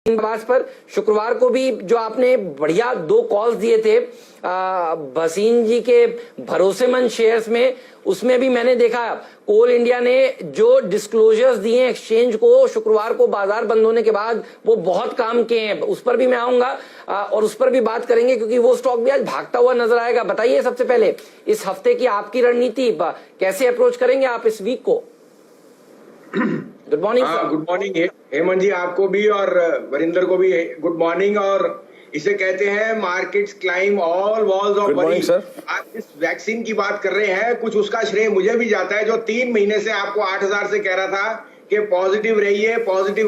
आवाज पर शुक्रवार को भी जो आपने बढ़िया 2 कॉल्स दिए थे भसीन जी के भरोसेमंद शेयर्स में, उसमें भी मैंने देखा कोल इंडिया ने जो डिस्क्लोजर्स दिए एक्सचेंज को शुक्रवार को बाजार बंद होने के बाद, वो बहुत काम किए हैं। उस पर भी मैं आऊंगा और उस पर भी बात करेंगे क्योंकि वो स्टॉक भी आज भागता हुआ नजर आएगा। बताइए सबसे पहले इस हफ्ते की आपकी रणनीति, कैसे अप्रोच करेंगे आप इस वीक को? Good morning sir. Good morning Hemant ji, आपको भी और वरिंदर को भी गुड मॉर्निंग। और इसे कहते हैं markets climb all walls of worry. आप इस वैक्सीन की बात कर रहे हैं, कुछ उसका श्रेय मुझे भी जाता है जो 3 महीने से आपको 8,000 से कह रहा था कि पॉजिटिव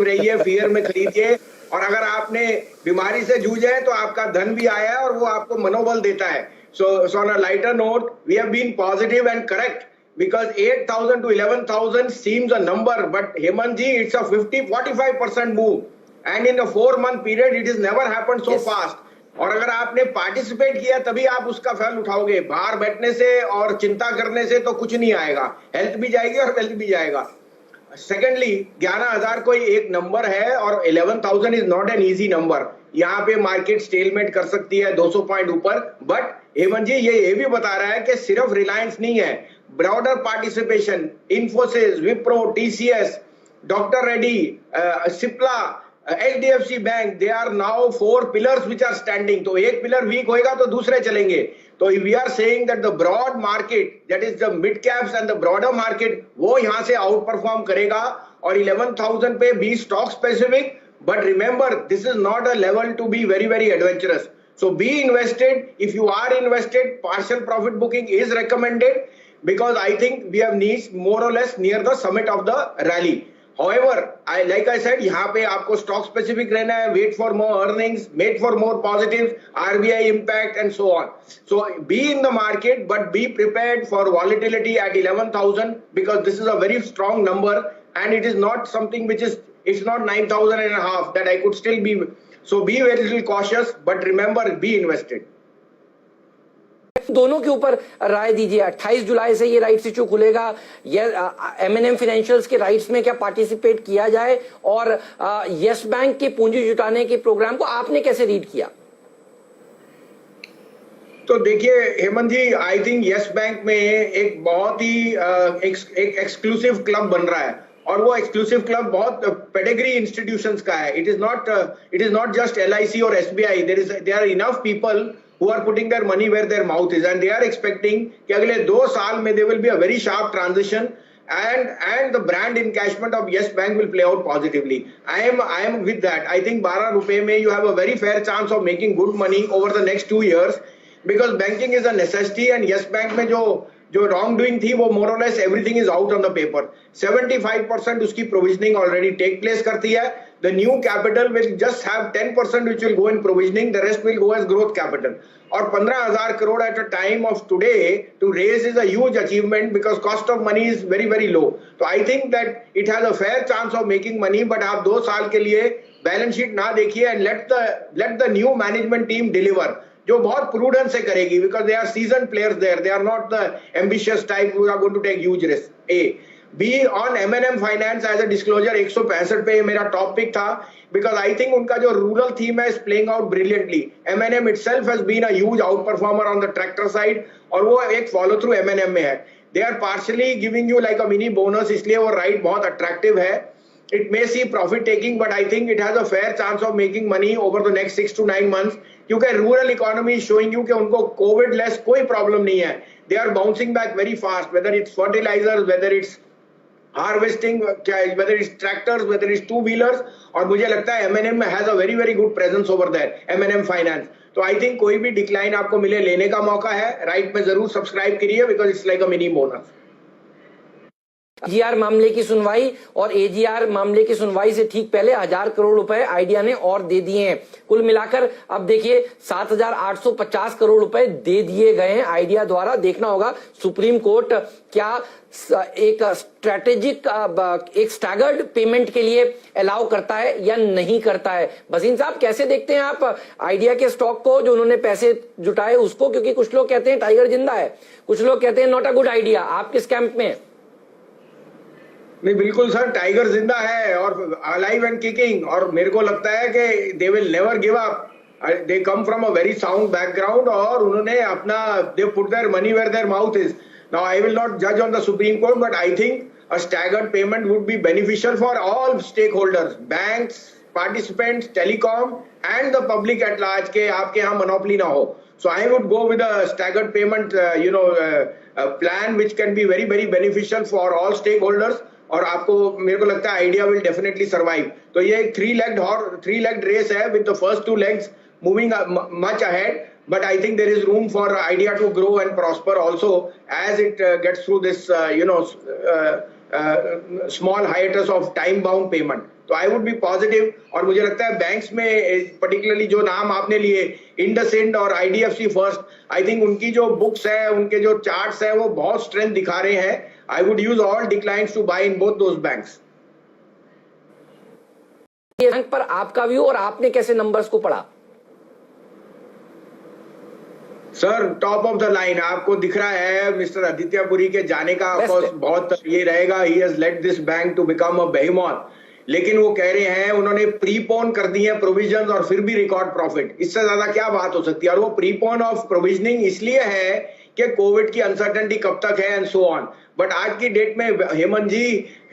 रहिए फियर में खरीदिए, और अगर आपने बीमारी से जूझे तो आपका धन भी आया है और वो आपको मनोबल देता है। So on a lighter note, we have been positive and correct because 8,000 to 11,000 seems a number, but Hemant ji, it's a 45% move, and in a 4-month period it has never happened so fast. और अगर आपने participate किया तभी आप उसका फल उठाओगे। बाहर बैठने से और चिंता करने से तो कुछ नहीं आएगा, हेल्थ भी जाएगी और वेल्थ भी जाएगा। सेकेंडली 11,000 कोई एक नंबर है और 11,000 is not an easy number. यहाँ पे मार्केट स्टेलमेट कर सकती है 200 पॉइंट ऊपर, बट हेमंत जी ये भी बता रहा है कि सिर्फ रिलायंस नहीं है, broader participation, Infosys, Wipro, TCS, doctor Reddy, Cipla, HDFC bank, they are now 4 pillars which are standing. तो एक पिलर वीक होएगा तो दूसरे चलेंगे। तो we are saying that the broad market, that is the mid caps and the broader market, वो यहां से आउट परफॉर्म करेगा। और 11,000 पे be stock specific, but remember this is not a level to be very very adventurous. So be invested. If you are invested, partial profit booking is recommended because I think we have reached more or less near the summit of the rally. However, like I said, यहाँ पे आपको stock specific रहना है, wait for more earnings, wait for more positives, RBI impact and so on. So be in the market, but be prepared for volatility at 11,000 because this is a very strong number and it is not something which is, it's not 9,000 and a half that I could still be. So be very little cautious, but remember, be invested. दोनों के ऊपर राय दीजिए। 28 जुलाई से ये rights issue खुलेगा, ये M&M financials के rights में क्या पार्टिसिपेट किया जाए, और यस बैंक के पूंजी जुटाने के प्रोग्राम को आपने कैसे रीड किया? तो देखिए हेमंत जी, आई थिंक यस बैंक में एक बहुत ही एक एक्सक्लूसिव क्लब बन रहा है, और वो एक्सक्लूसिव क्लब बहुत पेडिग्री इंस्टीट्यूशंस का है। It is not just LIC और SBI। There are enough people who are putting their money where their mouth is, and they are expecting कि अगले 2 साल में there will be a very sharp transition and the brand encashment of Yes Bank will play out positively. I am with that. I think 12 रुपए में you have a very fair chance of making good money over the next 2 years because banking is a necessity, and Yes Bank में जो wrong doing थी वो मोर और less everything is out on the paper. 75% उसकी provisioning already take place करती है। The new capital will just have 10% which will go in provisioning, the rest will go as growth capital. और 15,000 crore at a time of today to raise is a huge achievement because cost of money is very very low. तो I think that it has a fair chance of making money, but आप 2 साल के लिए balance sheet ना देखिए and let the new management team deliver, जो बहुत prudence से करेगी because they are seasoned players there. They are not the ambitious type who are going to take huge risk. A. B. On M&M Finance as a disclosure 165 पे मेरा topic था because I think उनका जो rural theme है is playing out brilliantly. M&M itself has been a huge outperformer on the tractor side और वो एक follow through M&M में है. They are partially giving you like a mini bonus, इसलिए वो राइट बहुत अट्रैक्टिव है. It may see profit taking, but I think it has a fair chance of making money over the next 6 to 9 months. क्योंकि rural economy is showing you कि उनको Covid less कोई problem नहीं है. They are bouncing back very fast, whether it's fertilizers, whether it's harvesting, whether it's tractors, whether it's two-wheelers. और मुझे लगता है M&M has a very very good presence over there, M&M Finance. तो I think कोई भी decline आपको मिले लेने का मौका है. राइट में जरूर सब्सक्राइब करिए because it's like a mini bonus. AGR मामले की सुनवाई और AGR मामले की सुनवाई से ठीक पहले 1,000 करोड़ रुपए आइडिया ने और दे दिए हैं। कुल मिलाकर अब देखिए 7,850 करोड़ रुपए दे दिए गए हैं आइडिया द्वारा। देखना होगा सुप्रीम कोर्ट क्या एक स्ट्रेटेजिक एक स्टैगर्ड पेमेंट के लिए अलाउ करता है या नहीं करता है। भसीन साहब, कैसे देखते हैं आप आइडिया के स्टॉक को, जो उन्होंने पैसे जुटाए उसको? क्योंकि कुछ लोग कहते हैं टाइगर जिंदा है, कुछ लोग कहते हैं नॉट अ गुड आइडिया। आप किस कैंप में? नहीं बिल्कुल सर, टाइगर जिंदा है और अलाइव एंड किकिंग, और मेरे को लगता है कि they will never give up. They come from a very sound background और उन्होंने अपना they put their money where their mouth is. Now I will not जज on the supreme court, but I think a staggered payment would be beneficial for all stakeholders, banks, participants, telecom and the public at large, के आपके यहाँ monopoly ना हो. So I would go with a staggered payment plan which can be very very beneficial for all stakeholders, और आपको मेरे को लगता है आइडिया विल डेफिनेटली सर्वाइव। तो ये एक थ्री लेग्ड रेस है with the first two legs moving much ahead, but I think there is room for idea to grow and prosper also as it gets through this small hiatus of time bound payment. तो I would be positive, और मुझे लगता है banks में particularly जो नाम आपने लिए इंडसइंड और आईडीएफसी फर्स्ट, आई थिंक उनकी जो बुक्स है, उनके जो चार्ट्स है वो बहुत स्ट्रेंथ दिखा रहे हैं। I would use all declines to buy in both those banks. Bank पर आपका व्यू और आपने कैसे नंबर्स को पढ़ा? Sir top of the line आपको दिख रहा है मिस्टर आदित्य पुरी के जाने का बहुत ये रहेगा। He has let this bank to become a behemoth, लेकिन वो कह रहे हैं उन्होंने प्रीपोन कर दी है प्रोविजंस और फिर भी रिकॉर्ड प्रॉफिट। इससे ज्यादा क्या बात हो सकती है? और वो प्रीपोन ऑफ प्रोविजनिंग इसलिए है कि कोविड की अनसर्टेनिटी कब तक है एंड सो ऑन। बट आज की डेट में Hemant ji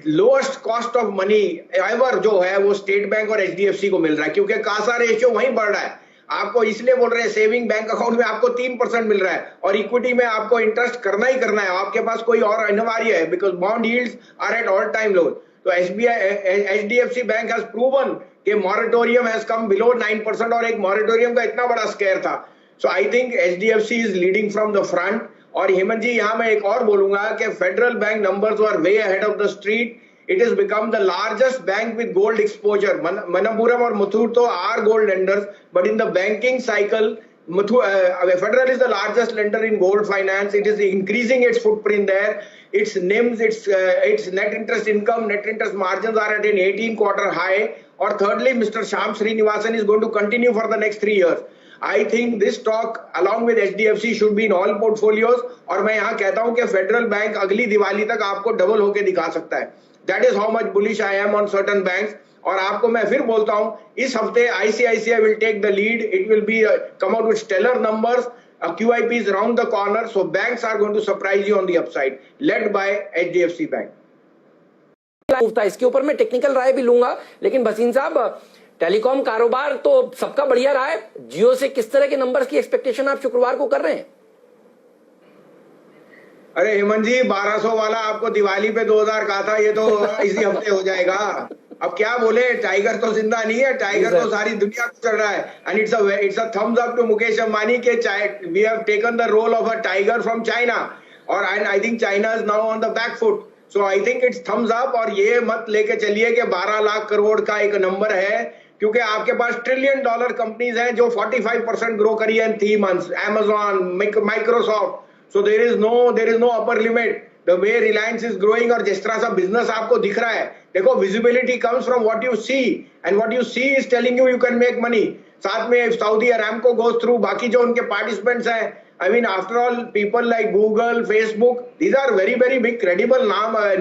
lowest cost of money ever जो है वो स्टेट बैंक और एचडीएफसी को मिल रहा है, क्योंकि कासा रेशियो वहीं बढ़ रहा है। आपको इसलिए बोल रहे हैं सेविंग बैंक अकाउंट में आपको 3% मिल रहा है और इक्विटी में आपको इंटरेस्ट करना ही करना है, आपके पास कोई और अनिवार्य है, because bond yields are at all time low. तो एचडीएफसी बैंक हैज प्रूवन कि मॉरेटोरियम हैज कम बिलो 9%, और एक मॉरेटोरियम का इतना बड़ा स्केयर था। So I think HDFC is leading from the front. और हेमंत जी यहाँ मैं एक और बोलूंगा कि Federal Bank numbers were way ahead of the street. It has become the largest bank with gold exposure. Manappuram or Muthoot are gold lenders, but in the banking cycle, Federal is the largest lender in gold finance. It is increasing its footprint there. Its NIMs, its net interest income, net interest margins are at an 18-quarter high. Or thirdly, Mr. Shyam Srinivasan is going to continue for the next 3 years. I think this stock along with HDFC should be in all portfolios. और मैं यहाँ कहता हूँ कि Federal bank अगली दिवाली तक आपको double होके दिखा सकता है। That is how much bullish I am on certain banks. और आपको मैं फिर बोलता हूं इस हफ्ते ICICI will take the lead. It will be come out with stellar numbers. QIP is around the corner, so banks are going to surprise you on the upside, led by HDFC Bank. इसके ऊपर मैं technical राय भी लूंगा, लेकिन भसीन साहब telecom कारोबार तो सबका बढ़िया रहा है। जियो से किस तरह के नंबर्स की एक्सपेक्टेशन आप शुक्रवार को कर रहे हैं? अरे हेमंत जी 1200 वाला आपको दिवाली पे 2000 कहा था, ये तो इसी हफ्ते हो जाएगा। अब क्या बोले, टाइगर तो जिंदा नहीं है, टाइगर तो सारी दुनिया को चल रहा है। And it's a thumbs up to Mukesh Ambani के we have taken the role of a tiger from China, और I think China is now on the back foot. So I think it's thumbs up. और ये मत लेके चलिए कि 12 लाख करोड़ का एक नंबर है, क्योंकि आपके पास $1 ट्रिलियन कंपनीज हैं जो 45% ग्रो करी है इन 3 months। Amazon, Microsoft। So there is no upper limit the way Reliance is growing, और जिस तरह सा बिजनेस आपको दिख रहा है। देखो visibility comes from what you see, and what you see is telling you can make money। साथ में Saudi Aramco goes through, बाकी जो उनके participants हैं, I mean after all people like Google, Facebook, these are very very big credible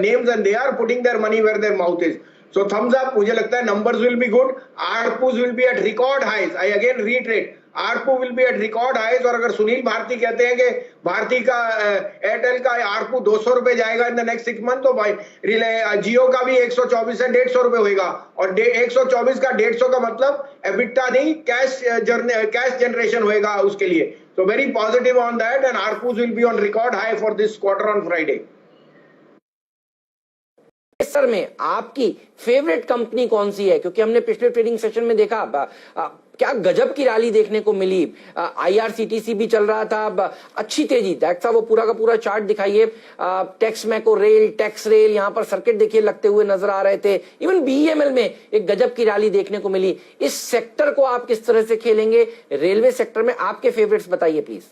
names, and they are putting their money where their mouth is। So thumbs up। मुझे लगता है numbers will be good, ARPUs will be at record highs। I again reiterate, ARPU will be at record highs। और अगर सुनील भारती कहते हैं कि भारती का Airtel का ARPU 200 रुपए जाएगा इन द नेक्स्ट 6 मंथ, तो भाई जियो का भी 124 से 150 रुपए होगा। और 124 का 150 का मतलब एबिटा नहीं, कैश जनरेशन होगा उसके लिए। So very positive on that, and ARPUs will be on record high for this quarter on Friday। Sir में आपकी फेवरेट कंपनी कौन सी है? क्योंकि हमने पिछले ट्रेडिंग सेशन में देखा क्या गजब की रैली देखने को मिली। IRCTC भी चल रहा था, अच्छी तेजी। दैट्स वो पूरा का पूरा चार्ट दिखाइए। टेक्स मैको रेल, टेक्स रेल, यहाँ पर सर्किट देखिए लगते हुए नजर आ रहे थे। इवन BEML में एक गजब की रैली देखने को मिली। इस सेक्टर को आप किस तरह से खेलेंगे? रेलवे सेक्टर में आपके फेवरेट्स बताइए प्लीज।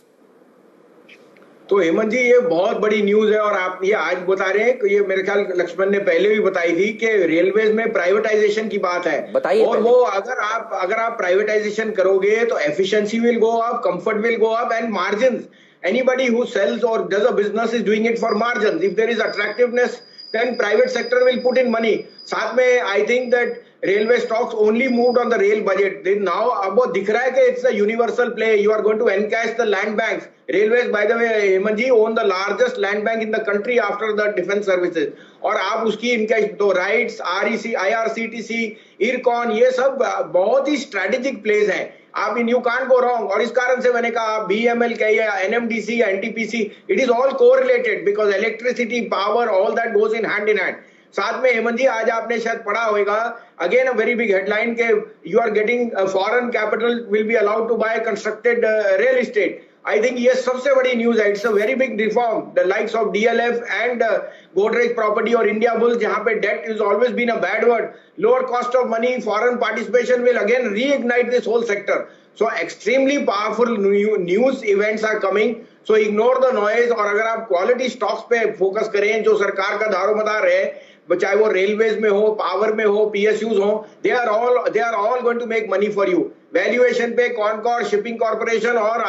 तो हेमंत जी ये बहुत बड़ी न्यूज है, और आप ये आज बता रहे हैं कि ये मेरे ख्याल लक्ष्मण ने पहले भी बताई थी कि रेलवेज में प्राइवेटाइजेशन की बात है। बताइए। और वो अगर आप प्राइवेटाइजेशन करोगे तो efficiency will go up, comfort will go up, and margins. Anybody who sells or does a business is doing it for margins. If there is attractiveness then private sector will put in money. साथ में I think that railway stocks only moved on the rail budget. Then now अब वो दिख रहा है कि it's a universal play. You are going to encash the land banks. Railways, by the way, Hemant ji, own the largest land bank in the country after the defense services. और आप उसकी encash तो राइट्स, REC, IRCTC, इरकॉन, ये सब बहुत ही strategic place हैं. आप इन you can't go wrong. और इस कारण से मैंने कहा BML कहिए या NMDC या NTPC, it is all correlated because electricity, power, all that goes in hand in hand. साथ में हेमंत जी, आज आपने शायद पढ़ा होगा again a very big headline के you are getting foreign capital will be allowed to buy constructed real estate. I think ये सबसे बड़ी न्यूज है. It's a very big reform. The likes of DLF and Godrej Property और India Bulls, जहां पे debt is always been a bad word. Lower cost of money, foreign participation will again reignite this whole sector. So extremely powerful news events are coming. So ignore the noise. और अगर आप quality stocks पे focus करें जो सरकार का दारोमदार है, चाहे वो रेलवेज में हो, पावर में हो, PSUs हो, they are all going to make money for you. Valuation पे कॉनकॉर, शिपिंग कॉर्पोरेशन और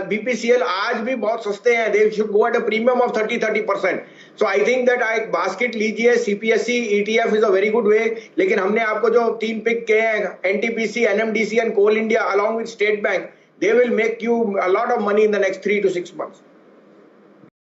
BPCL आज भी बहुत सस्ते हैं. They should go at a premium of 30%. So I think that basket लीजिए. CPSE ETF is a very good way. लेकिन हमने आपको जो 3 पिक किए हैं, NTPC, NMDC and Coal India along with State Bank, they will make you a lot of money in the next 3 to 6 months.